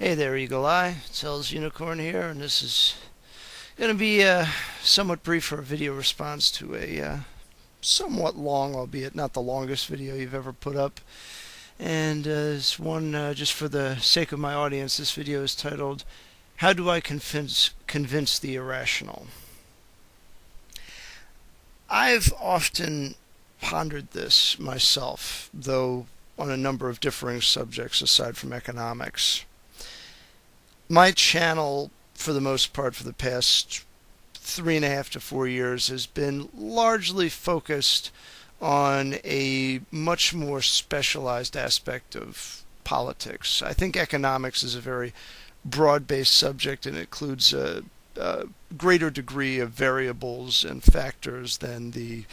Hey there, Eagle Eye. Tells Unicorn here, and this is going to be a somewhat briefer video response to a somewhat long, albeit not the longest video you've ever put up. And this one, just for the sake of my audience, this video is titled, How Do I Convince the Irrational? I've often pondered this myself, though on a number of differing subjects aside from economics. My channel, for the most part, for the past 3.5 to 4 years, has been largely focused on a much more specialized aspect of politics. I think economics is a very broad-based subject and includes a greater degree of variables and factors than the,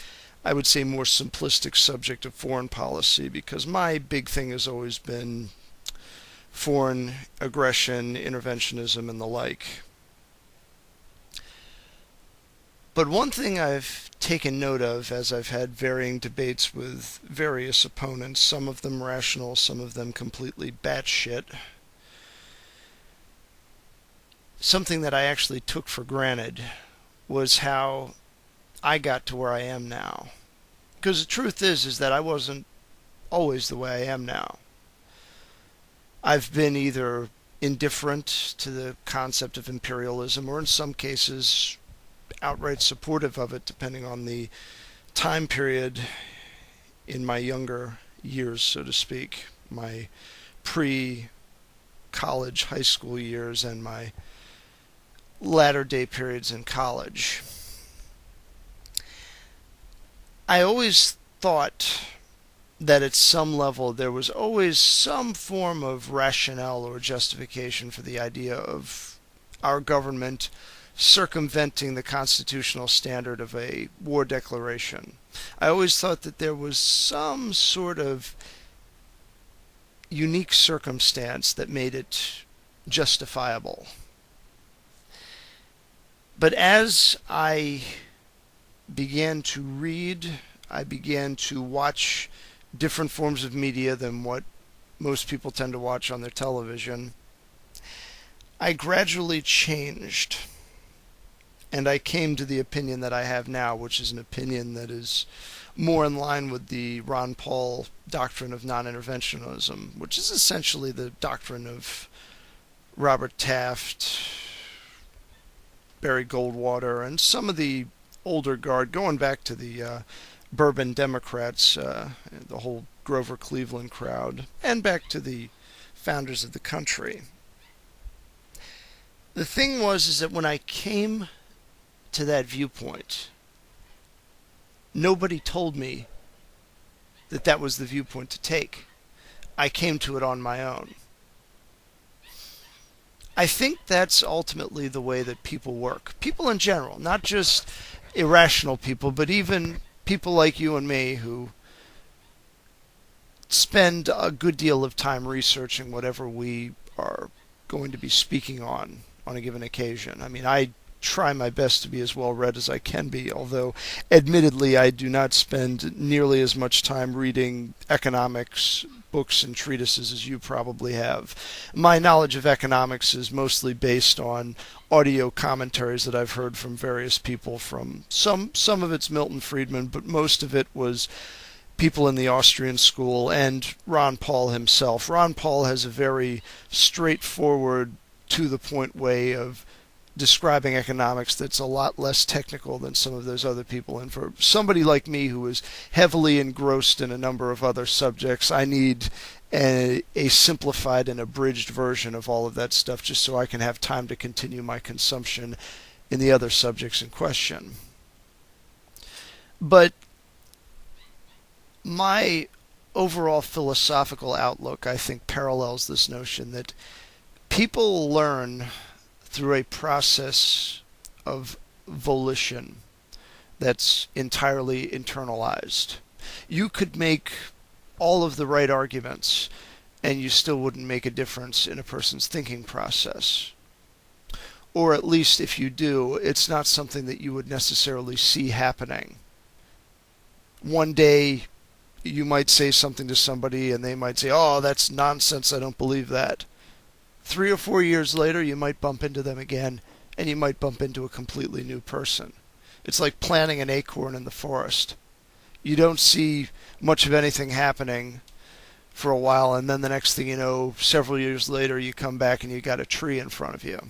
I would say, more simplistic subject of foreign policy, because my big thing has always been foreign aggression, interventionism, and the like. But one thing I've taken note of as I've had varying debates with various opponents, some of them rational, some of them completely batshit, something that I actually took for granted was how I got to where I am now. Because the truth is that I wasn't always the way I am now. I've been either indifferent to the concept of imperialism or in some cases outright supportive of it, depending on the time period in my younger years, so to speak, my pre-college, high school years, and my latter day periods in college. I always thought that at some level there was always some form of rationale or justification for the idea of our government circumventing the constitutional standard of a war declaration. I always thought that there was some sort of unique circumstance that made it justifiable. But as I began to read, I began to watch different forms of media than what most people tend to watch on their television, I gradually changed. And I came to the opinion that I have now, which is an opinion that is more in line with the Ron Paul doctrine of non-interventionism, which is essentially the doctrine of Robert Taft, Barry Goldwater, and some of the older guard, going back to the Bourbon Democrats, the whole Grover Cleveland crowd, and back to the founders of the country. The thing is that when I came to that viewpoint, nobody told me that that was the viewpoint to take. I came to it on my own. I think that's ultimately the way that people work. People in general, not just irrational people, but even people like you and me who spend a good deal of time researching whatever we are going to be speaking on a given occasion. I mean, I try my best to be as well read as I can be, although admittedly I do not spend nearly as much time reading economics books and treatises as you probably have. My knowledge of economics is mostly based on audio commentaries that I've heard from various people, from some of it's Milton Friedman, but most of it was people in the Austrian school and Ron Paul himself. Ron Paul has a very straightforward, to the point way of describing economics that's a lot less technical than some of those other people. And for somebody like me who is heavily engrossed in a number of other subjects, I need a simplified and abridged version of all of that stuff just so I can have time to continue my consumption in the other subjects in question. But my overall philosophical outlook, I think, parallels this notion that people learn through a process of volition that's entirely internalized. You could make all of the right arguments and you still wouldn't make a difference in a person's thinking process. Or at least if you do, it's not something that you would necessarily see happening. One day you might say something to somebody and they might say, "Oh, that's nonsense, I don't believe that." 3 or 4 years later, you might bump into them again, and you might bump into a completely new person. It's like planting an acorn in the forest. You don't see much of anything happening for a while, and then the next thing you know, several years later, you come back and you got a tree in front of you.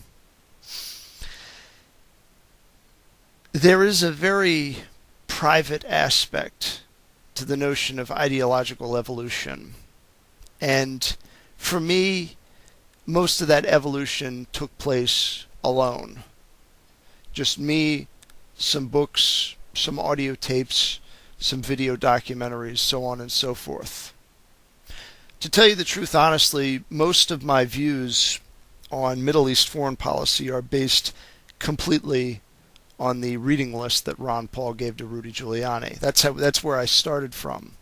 There is a very private aspect to the notion of ideological evolution. And for me, most of that evolution took place alone. Just me, some books, some audio tapes, some video documentaries, so on and so forth. To tell you the truth, honestly, most of my views on Middle East foreign policy are based completely on the reading list that Ron Paul gave to Rudy Giuliani. That's where I started from.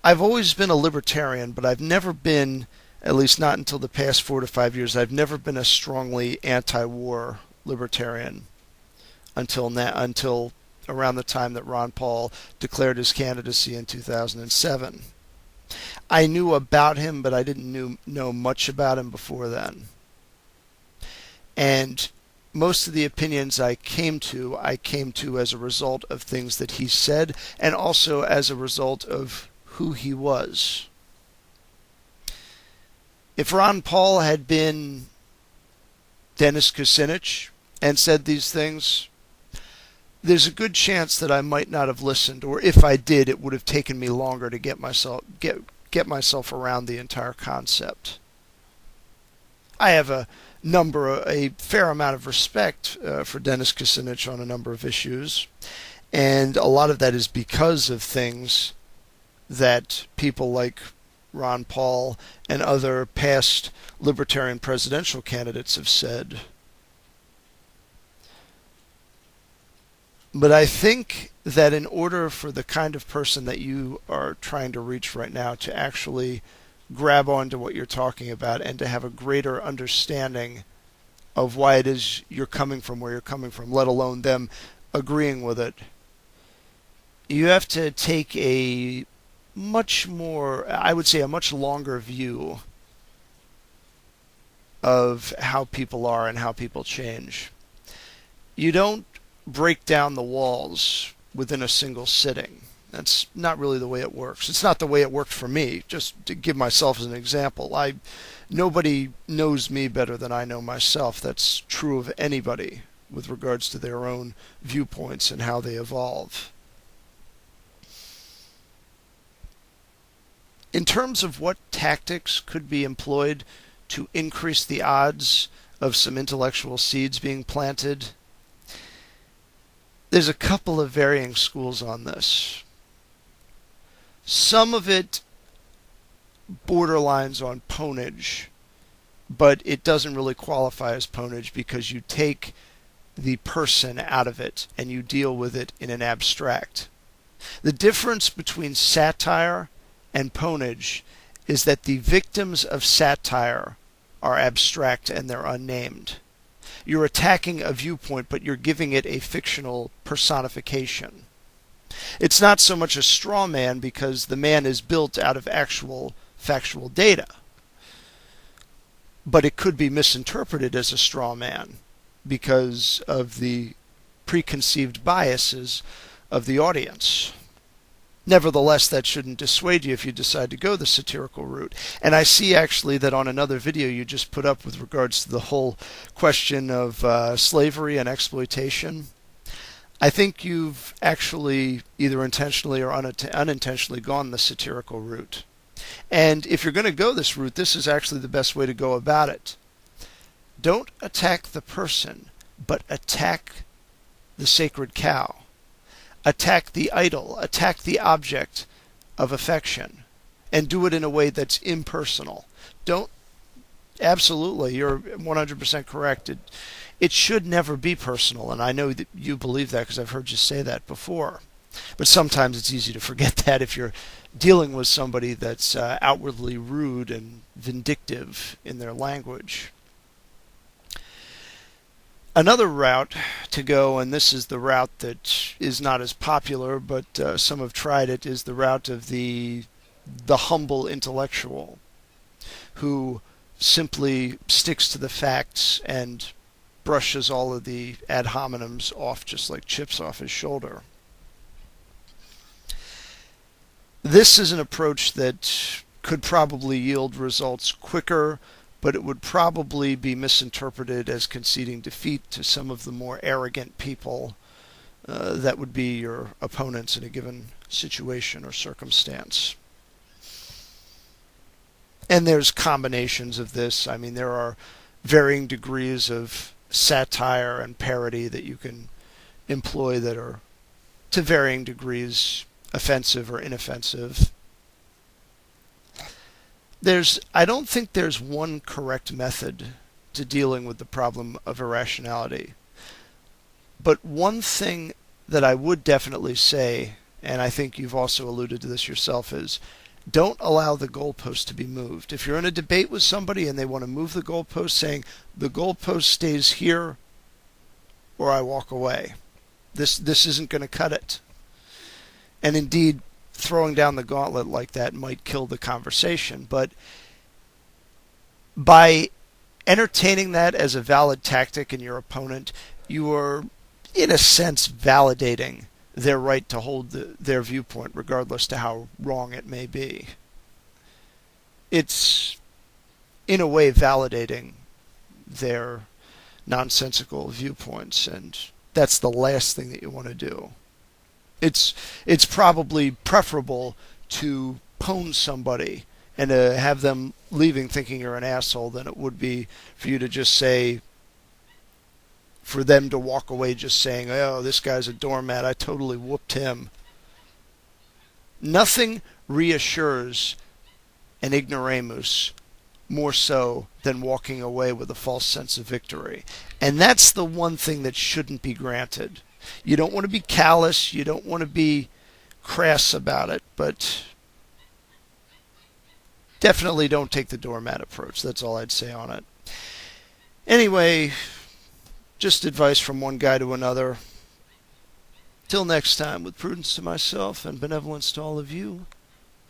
I've always been a libertarian, but I've never been, at least not until the past 4 to 5 years, I've never been a strongly anti-war libertarian until around the time that Ron Paul declared his candidacy in 2007. I knew about him, but I didn't know much about him before then. And most of the opinions I came to as a result of things that he said, and also as a result of who he was. If Ron Paul had been Dennis Kucinich and said these things, there's a good chance that I might not have listened, or if I did, it would have taken me longer to get myself around the entire concept. I have a fair amount of respect for Dennis Kucinich on a number of issues, and a lot of that is because of things that people like Ron Paul and other past libertarian presidential candidates have said. But I think that in order for the kind of person that you are trying to reach right now to actually grab onto what you're talking about and to have a greater understanding of why it is you're coming from where you're coming from, let alone them agreeing with it, you have to take a much more, I would say a much longer view of how people are and how people change. You don't break down the walls within a single sitting. That's not really the way it works. It's not the way it worked for me. Just to give myself as an example, nobody knows me better than I know myself. That's true of anybody with regards to their own viewpoints and how they evolve. In terms of what tactics could be employed to increase the odds of some intellectual seeds being planted, there's a couple of varying schools on this. Some of it borderlines on ponage, but it doesn't really qualify as ponage because you take the person out of it and you deal with it in an abstract. The difference between satire and ponage is that the victims of satire are abstract and they're unnamed. You're attacking a viewpoint, but you're giving it a fictional personification. It's not so much a straw man because the man is built out of actual factual data, but it could be misinterpreted as a straw man because of the preconceived biases of the audience. Nevertheless, that shouldn't dissuade you if you decide to go the satirical route. And I see actually that on another video you just put up with regards to the whole question of slavery and exploitation, I think you've actually either intentionally or unintentionally gone the satirical route. And if you're going to go this route, this is actually the best way to go about it. Don't attack the person, but attack the sacred cow. Attack the idol, attack the object of affection, and do it in a way that's impersonal. Absolutely, you're 100% correct. It should never be personal, and I know that you believe that because I've heard you say that before. But sometimes it's easy to forget that if you're dealing with somebody that's outwardly rude and vindictive in their language. Another route to go, and this is the route that is not as popular, but some have tried it, is the route of the humble intellectual. who simply sticks to the facts and brushes all of the ad hominems off just like chips off his shoulder. This is an approach that could probably yield results quicker, but it would probably be misinterpreted as conceding defeat to some of the more arrogant people that would be your opponents in a given situation or circumstance. And there's combinations of this. I mean, there are varying degrees of satire and parody that you can employ that are to varying degrees offensive or inoffensive. I don't think there's one correct method to dealing with the problem of irrationality. But one thing that I would definitely say, and I think you've also alluded to this yourself, is don't allow the goalpost to be moved. If you're in a debate with somebody and they want to move the goalpost, saying the goalpost stays here or I walk away. This isn't going to cut it. And indeed, throwing down the gauntlet like that might kill the conversation. But by entertaining that as a valid tactic in your opponent, you are, in a sense, validating their right to hold their viewpoint, regardless to how wrong it may be. It's, in a way, validating their nonsensical viewpoints, and that's the last thing that you want to do. It's probably preferable to pwn somebody and to have them leaving thinking you're an asshole than it would be for you to just say, for them to walk away just saying, oh, this guy's a doormat, I totally whooped him. Nothing reassures an ignoramus more so than walking away with a false sense of victory. And that's the one thing that shouldn't be granted. You don't want to be callous, you don't want to be crass about it, but definitely don't take the doormat approach. That's all I'd say on it. Anyway, just advice from one guy to another. Till next time, with prudence to myself and benevolence to all of you,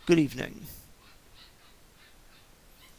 good evening.